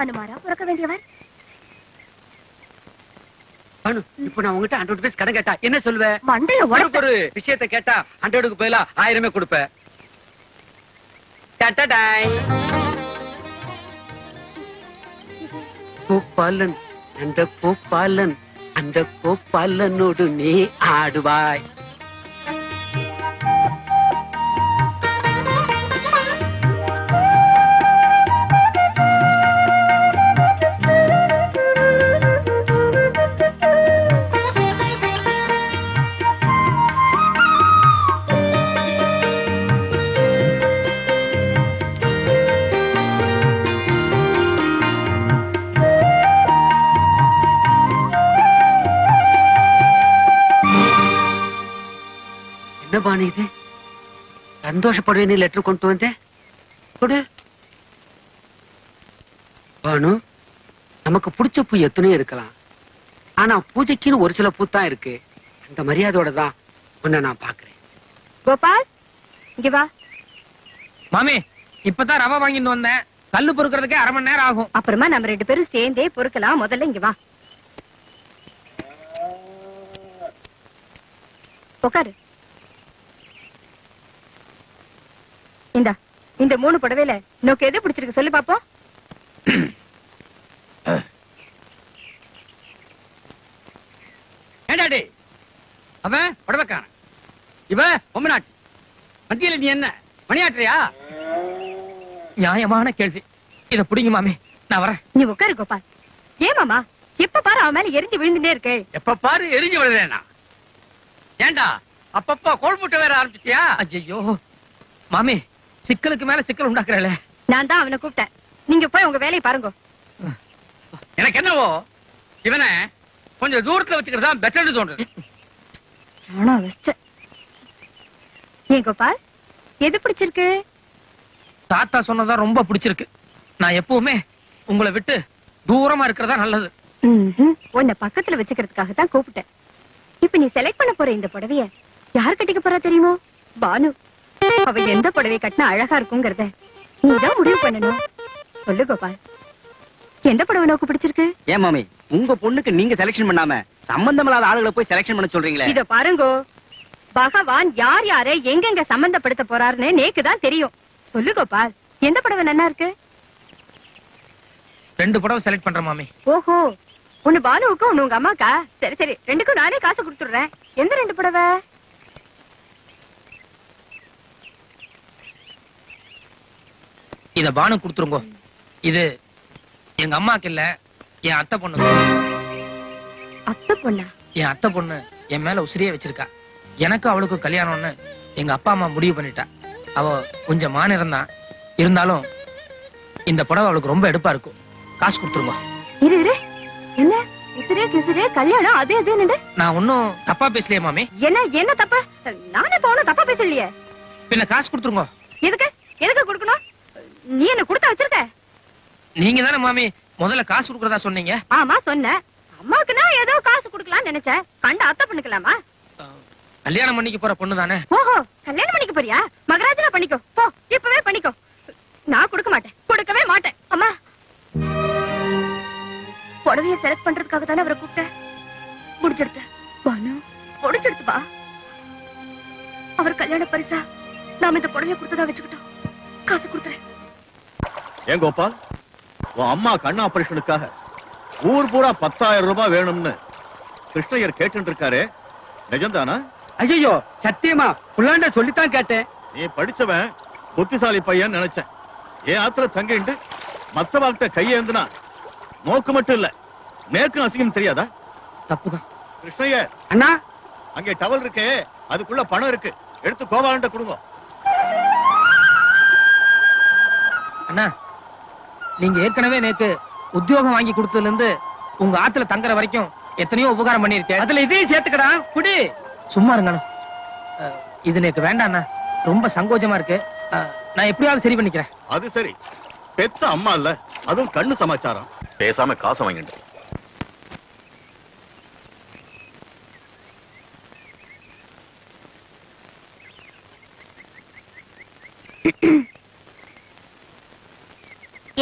அனுமாரா பிறக்க வேண்டியவர். இப்ப நான் உங்ககிட்ட 100 rupees கடன் கேட்டா என்ன சொல்லுவேன்? மண்டைய உடைப்ப. ஒரு விஷயத்தை கேட்டா 100க்கு பதிலா 1000 கொடுப்பேன். பூப்பாலன் அந்த பூப்பாலன் அந்த பூப்பாலனோடு நீ ஆடுவாய். என்ன பானு இது? சந்தோஷப்படுவேன்னு லெட்டர் கொண்டு வந்தேன். கொடு பானு. நமக்கு பிடிச்ச பூ எத்தனையோ இருக்கலாம், ஆனா பூஜைக்குன்னு ஒரு சில பூ தான் இருக்கு. அந்த மரியாதையோட தான் உன்னை நான் பாக்குறேன். கோபால் இங்க வா. மாமி இப்பதான் ரவை வாங்கிட்டு வந்தேன். கல்லு பொறுக்கிறதுக்கே 1/2 மணி நேரம் ஆகும். அப்புறமா நம்ம 2 பேரும் சேர்ந்தே பொறுக்கலாம். முதல்ல இங்க வா, உட்காரு. இந்த 3 புடவையில நோக்கு எது பிடிச்சிருக்கு சொல்லு பாப்போம். ஏண்டாடி அவன் புடவைக்காரன், இவ பொம்மநாட்டி. மத்தியில நீ என்ன மணியாட்டுறியா? நியாயமான கேள்வி. இத புடிங்க மாமி, நான் வரேன். நீ உட்காரு கோபால். ஏன் மாமா எப்ப பாரு அவன் மேல எரிஞ்சு விழுந்துட்டே இருக்கு? எப்ப பாரு எரிஞ்சு விழுறேனா? ஏண்டா அப்பப்பா கோல் முட்டை வேற ஆரம்பிச்சிட்டியா? ஐயோ மாமி, சிக்கலுக்கு மேல சிக்கல் உண்டாக்குறல. நான் தான் அவனை கூப்பிட்டேன். நீங்க போய் உங்க வேலையை பாருங்க. எனக்கு என்னவோ இவனை கொஞ்சம் தூரத்துல வச்சுக்கிறதா பெட்டர்னு தோன்றுது. ஏன் கோபால் எது பிடிச்சிருக்கு? தாத்தா சொன்னதா ரொம்ப பிடிச்சிருக்கு. நான் எப்பவுமே உங்களை விட்டு தூரமா இருக்கிறதா நல்லது. உன்னை பக்கத்துல வச்சுக்கிறதுக்காக தான் கூப்பிட்டேன். இப்ப நீ செலக்ட் பண்ண போற இந்த புடவைய யார் கட்டிக்க போறா தெரியுமோ? பானு. அவ எந்த புடவை கட்டினா அழகா இருக்குங்கிறத நீதான் முடிவு பண்ணணும். சொல்லு கோபால், எந்த புடவை நோக்கு பிடிச்சிருக்கு? ஏன் மாமி, உங்க பொண்ணுக்கு நீங்க செலக்ஷன் பண்ணாம சம்பந்தமில்லாத ஆளுகளை போய் செலக்ஷன் பண்ண சொல்றீங்களே? இத பாருங்கோ, பகவான் யார் யாரை எங்கெங்க சம்பந்தப்படுத்த போறாருன்னு நேக்குதான் தெரியும். சொல்லு கோபால், எந்த புடவை நல்லா இருக்கு? 2 புடவை செலக்ட் பண்றேன் மாமி. ஓஹோ, ஒண்ணு பானுவுக்கும் ஒண்ணு உங்க அம்மாக்கா? சரி சரி, 2க்கும் நானே காசு கொடுத்துடுறேன். எந்த 2 புடவை? இத பானு கொடுத்துருங்க. இது எங்க அம்மாக்கு இல்ல, என் அத்தை பொண்ணு. அத்தை பொண்ணா? என் அத்தை பொண்ணு என் மேல உசிரியே வச்சிருக்கா. எனக்கு அவளுக்கு கல்யாணம்னு எங்க அப்பா அம்மா முடிவு பண்ணிட்டா. அவ கொஞ்சம் மாநிலம் தான், இருந்தாலும் இந்த புடவை அவளுக்கு ரொம்ப எடுப்பா இருக்கும். காசு கொடுத்துருங்க. இரு இரு, என்ன உசிரே கிசிரே கல்யாணம் அது எதுன்னு? நான் ஒன்னும் தப்பா பேசலையே மாமி. என்ன தப்பா? நானே போன தப்பா பேசலையே. பின்ன காசு கொடுத்துருங்க. எதுக்கு எதுக்கு கொடுக்கணும்? நீ என்ன கொடுத்தா வச்சிருக்க? நீங்க தானே மாமி முதல்ல காசு கொடுக்கறதா சொன்னீங்க. ஆமா சொன்னேன். அம்மாக்கு நான் ஏதோ காசு கொடுக்கலாம்னு நினைச்சேன். கண்ட அத்தை பண்ணிக்கலாமா? கல்யாணம் பண்ணிக்க போற பொண்ணு தானே. ஓஹோ, கல்யாணம் பண்ணிக்க போறியா? மகராஜனா பண்ணிக்கோ, போ இப்பவே பண்ணிக்கோ. நான் கொடுக்க மாட்டேன், கொடுக்கவே மாட்டேன். அம்மா, புடவைய செலக்ட் பண்றதுக்காக தானே அவரை கூப்பிட்டேன். முடிச்செடுத்து பானு, முடிச்செடுத்து வா. அவர் கல்யாண பரிசா நாம இந்த புடவைய கொடுத்ததா வச்சுக்கிட்டோம். காசு கொடுத்துறேன். ஏன் கோபால், உன் அம்மா கண் ஆபரேஷனுக்காக ஊர் பூரா 10,000 ரூபாய் வேணும்னு கிருஷ்ணய்யர் கேட்டு இருக்காரு, நிஜம்தானா? ஐயோ சத்தியமா புள்ளாண்ட சொல்லித்தான் கேட்டேன். நீ படிச்சவன் புத்திசாலி பையன் நினைச்சேன். ஏன் ஆத்துல தங்கிட்டு மத்தவாக்கிட்ட கையேந்துனா நோக்கு மட்டும் இல்ல, நேக்கும் அசிங்கம் தெரியாதா? தப்புதான். கிருஷ்ணய்யர் அண்ணா, அங்கே டவல் இருக்கே, அதுக்குள்ள பணம் இருக்கு, எடுத்து கோபாலன்ட்ட கொடுங்க. அண்ணா, நீங்க ஏற்கனவே நேத்து உத்தியோகம் வாங்கி கொடுத்ததுல இருந்து உங்க ஆத்துல தங்குற வரைக்கும் எத்தனையோ உபகாரம் பண்ணிருக்கேன். அதுல இதையும் சேர்த்துக்கடா, குடி. சும்மா இருங்க. இது எனக்கு வேண்டாண்ணா, ரொம்ப சங்கோஜமா இருக்கு. நான் எப்படியாவது சரி பண்ணிக்கிறேன். அது சரி, பெத்த அம்மா இல்ல, அதுவும் கண்ணு சமாச்சாரம். பேசாம காசை வாங்கிட்டு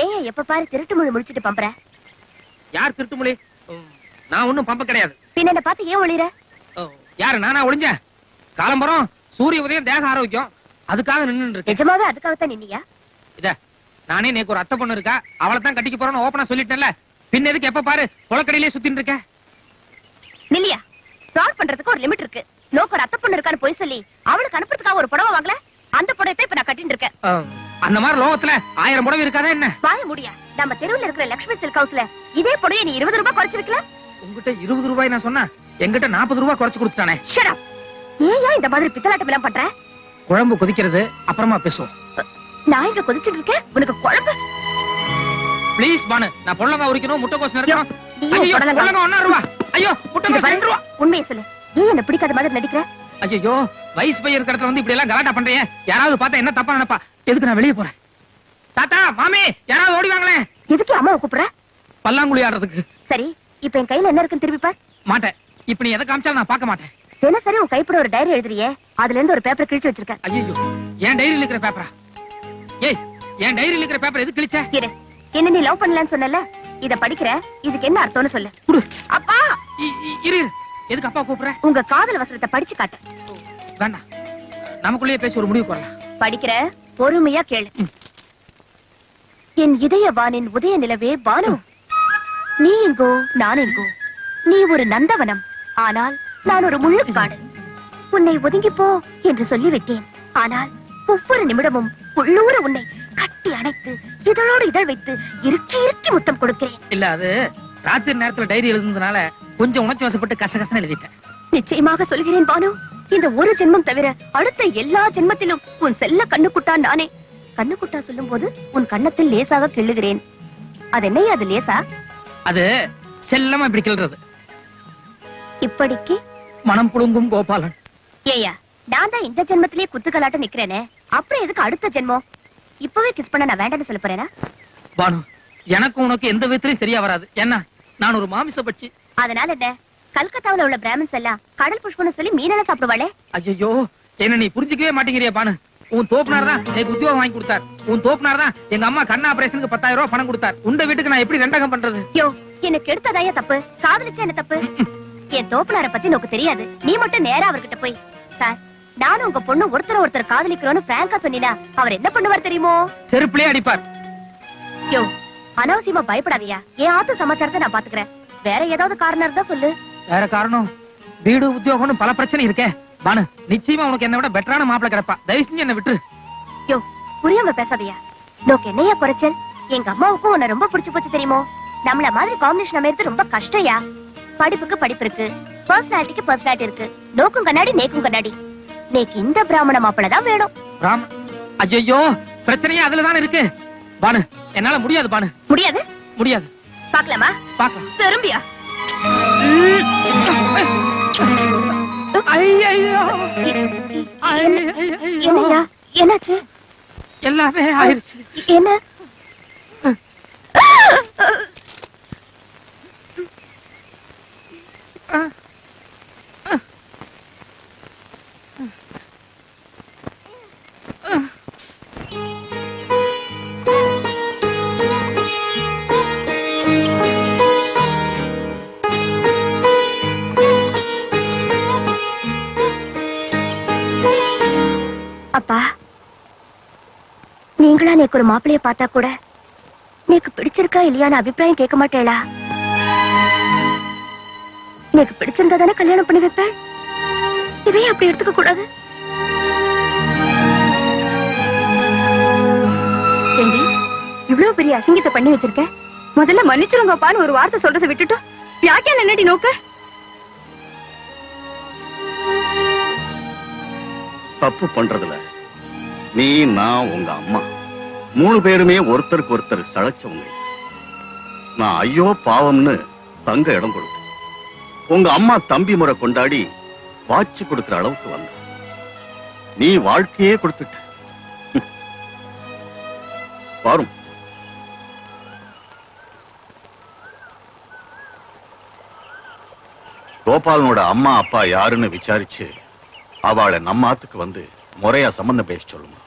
ஏன் எப்ப பாரு திருட்டு மொழி முடிச்சிட்டு பம்பற? யார் திருட்டுமொழி? நான் ஒண்ணும் பம்ப கிடையாது. பின்ன என்ன பார்த்து ஏன் ஒளிற? யாரு நானா ஒளிஞ்சேன்? காலம்பரம் சூரிய உதயம் தேக ஆரோக்கியம் அதுக்காக நின்னு இருக்கேன். நிஜமாவே அதுக்காகத்தான் நின்னியா? இத நானே நேக்கு ஒரு அத்தை பொண்ணு இருக்கா, அவளை தான் கட்டிக்க போறேன்னு ஓப்பனா சொல்லிட்டேன்ல. பின்ன எதுக்கு எப்ப பாரு கொலக்கடையிலே சுத்தின்னு இருக்க? நில்லியா, ஃப்ராட் பண்றதுக்கு ஒரு லிமிட் இருக்கு. நோக்கு ஒரு அத்தை பொண்ணு இருக்கான்னு போய் சொல்லி அவளுக்கு அனுப்புறதுக்காக ஒரு புடவை வாங்கல, அந்த புடவையை இப்ப நான் கட்டிட்டு இருக்கேன். அந்த மாதிரி லோகத்துல 1000 புடவை இருக்காதா என்ன? வாய முடியா, நம்ம தெருவுல இருக்கிற லட்சுமி சில்க் ஹவுஸ்ல இதே புடவையை நீ 20 ரூபாய் குறைச்சு வைக்கல? உங்ககிட்ட 20 ரூபாய் நான் சொன்னா என்கிட்ட 40 ரூபாய் குறைச்சு கொடுத்துட்டானே. Shut up. ஏன் இந்த மாதிரி பித்தலாட்டம் எல்லாம் பண்ற? குழம்பு கொதிக்கிறது அப்புறமா பேசுவோம். நான் இங்க கொதிச்சிட்டு இருக்கேன், உனக்கு குழம்பு? ப்ளீஸ் பானு, நான் பொள்ளங்க உரிக்கணும், முட்டைக்கோஸ் நறுக்கணும். நீயும் ஐயோ புடலங்கா. பொள்ளங்க 1 ரூபாய். ஐயோ இங்க முட்டைக்கோஸ் பாரு, 2 ரூபாய். உண்மையை சொல்லு, ஏன் என்ன பிடிக்காத மாதிரி நடிக்கிற? ஐயோ வயசு பையன் இருக்கிற இடத்துல வந்து இப்படி எல்லாம் கலாட்டா பண்றீங்க. யாராவது பார்த்தா என்ன தப்பா நினைப்பா? எதுக்கு நான் வெளியே போறேன்? தாத்தா மாமி யாராவது ஓடி வாங்களே. எதுக்கு அம்மாவை கூப்பிடுற? பல்லாங்குழி ஆடுறதுக்கு. சரி, இப்ப என் கையில என்ன இருக்குன்னு திருப்பி பார். மாட்டேன். இப்ப நீ எதை காமிச்சாலும் நான் பார்க்க மாட்டேன். தினசரி உன் கைப்பட ஒரு டைரி எழுதுறியே, அதுல இருந்து ஒரு பேப்பர் கிழிச்சு வச்சிருக்கேன். ஐயோ என் டைரியில இருக்கிற பேப்பரா? ஏய் என் டைரியில இருக்கிற பேப்பர் எது கிழிச்ச? இரு, என்ன நீ லவ் பண்ணலன்னு சொன்னல, இத படிக்கிற, இதுக்கு என்ன அர்த்தம்னு சொல்லு. குடு. அப்பா, இரு இரு. எதுக்கு அப்பா கூப்பிடுற? உங்க காதல் வசனத்தை படிச்சு காட்டு. வேண்டாம், நமக்குள்ளேயே பேசி ஒரு முடிவுக்கு வரலாம். படிக்கிற, பொறுமையா கேளு. என் இதய வானின் உதய நிலவே பானு, நீ எங்கோ நான் எங்கோ, நீ ஒரு நந்தவனம், ஆனால் நான் ஒரு முள்ளுக்காடு. உன்னை ஒதுங்கி போ என்று சொல்லிவிட்டேன், ஆனால் ஒவ்வொரு நிமிடமும் உள்ளூர உன்னை கட்டி அணைத்து இதழோடு இதழ் வைத்து இறுக்கி இறுக்கி முத்தம் கொடுக்கிறேன். இல்ல அது ராத்திரி நேரத்துல டைரி எழுதுனதுனால கொஞ்சம் உணர்ச்சி வசப்பட்டு கசகசன்னு எழுதிட்டேன். நிச்சயமாக சொல்கிறேன் பானு, இந்த ஒரு ஜென்மம் தவிர அடுத்த எல்லா ஜென்மத்திலும் உன் செல்ல கண்ணுக்குட்டா நானே. கண்ணுக்குட்டா சொல்லும் போது உன் கண்ணத்தில் லேசாக கிள்ளுகிறேன். அது என்னையா அது லேசா? அது செல்லமா இப்படி கிள்றது. இப்படிக்கு மனம் புழுங்கும் கோபாலன். ஏயா, நான் தான் இந்த ஜென்மத்திலேயே குத்துக்கலாட்ட நிக்கிறேனே, அப்புறம் எதுக்கு அடுத்த ஜென்மம்? இப்பவே கிஸ் பண்ண நான் வேண்டாம்னு சொல்ல போறேனா? பானு, எனக்கு உனக்கு எந்த விதத்திலையும் சரியா வராது. என்ன, நான் ஒரு மாமிச பட்சி. அதனால என்ன, கல்கத்தாவுல உள்ள பிராமின்ஸ் எல்லாம் கடல் புஷ்பம்னு சொல்லி மீனெல்லாம் சாப்பிடுவாளே. ஐயோ என்ன நீ புரிஞ்சுக்கவே மாட்டேங்கிறியா பானு? உன் தோப்புனார் தான் எனக்கு உத்தியோகம் வாங்கி கொடுத்தார். உன் தோப்புனார் தான் எங்க அம்மா கண் ஆபரேஷனுக்கு 10,000 ரூபாய் பணம் கொடுத்தார். உண்ட வீட்டுக்கு நான் எப்படி ரெண்டகம் பண்றது? யோ, எனக்கு எடுத்ததாயா தப்பு, காதலிச்சா என்ன தப்பு? என் தோப்புனார பத்தி நோக்கு தெரியாது, நீ மட்டும் நேரா அவர்கிட்ட போய், சார் நானும் உங்க பொண்ணு ஒருத்தர் காதலிக்கிறோன்னு பிராங்கா சொன்னீனா அவர் என்ன பண்ணுவார் தெரியுமோ? செருப்பிலே அடிப்பார். யோ, அனாவசியமா பயப்படாதயா, என் ஆத்து சமாச்சாரத்தை நான் பாத்துக்கிறேன். வேற ஏதாவது காரணம் இருந்தா சொல்லு. வேற காரணம்? வீடு உத்தியோகம்னு பல பிரச்சனை இருக்கே பானு. நிச்சயமா உனக்கு என்ன விட பெட்டரான மாப்பிளை கிடப்பா. தயவு செஞ்சு என்ன விட்டுரு. யோ, புரியாம பேசாதயா. நோக்கு என்னையா குறைச்சல்? எங்க அம்மாவுக்கும் உன்னை ரொம்ப பிடிச்சு போச்சு தெரியுமோ? நம்மள மாதிரி காம்பினேஷன் அமைறது ரொம்ப கஷ்டம்யா. படிப்புக்கு படிப்பு இருக்கு, பர்சனாலிட்டிக்கு பர்சனாலிட்டி இருக்கு. நோக்கும் கண்ணாடி நேக்கும் கண்ணாடி. நேக்கு இந்த பிராமண மாப்பிளை தான் வேணும். ராம், ஐயோ பிரச்சனையே அதுலதான் இருக்கு பானு. என்னால முடியாது பானு. முடியாது? முடியாது. பாக்கலாமா? பாக்கலாம். திரும்பியா? என்னையா, என்னாச்சு? எல்லாமே ஆயிருச்சு. என்ன? அப்பா, நீங்களா நேக்கு ஒரு மாப்பிளைய பார்த்தா கூட நேக்கு பிடிச்சிருக்கா இல்லையான்னு அபிப்பிராயம் கேட்க மாட்டேளா? நேக்கு பிடிச்சிருந்தா தானே கல்யாணம் பண்ணி வைப்பேன். இதையும் அப்படி எடுத்துக்க கூடாது. ஏண்டி, இவ்வளவு பெரிய அசிங்கத்தை பண்ணி வச்சிருக்க, முதல்ல மன்னிச்சிருங்கப்பான்னு ஒரு வார்த்தை சொல்றதை விட்டுட்டு யாக்கே என்னடி நோக்க? தப்பு பண்றதுல நீ, நான், உங்க அம்மா 3 பேருமே ஒருத்தருக்கு ஒருத்தர் சளைச்சவங்க. நான் ஐயோ பாவம்னு தங்க இடம் கொடுத்தேன். உங்க அம்மா தம்பி முறை கொண்டாடி வாட்சி கொடுக்கிற அளவுக்கு வந்த. நீ வாழ்க்கையே கொடுத்துட்ட. பாரும், கோபாலனோட அம்மா அப்பா யாருன்னு விசாரிச்சு அவளை நம்ம ஆத்துக்கு வந்து முறையா சம்பந்தம் பேச சொல்லுங்க.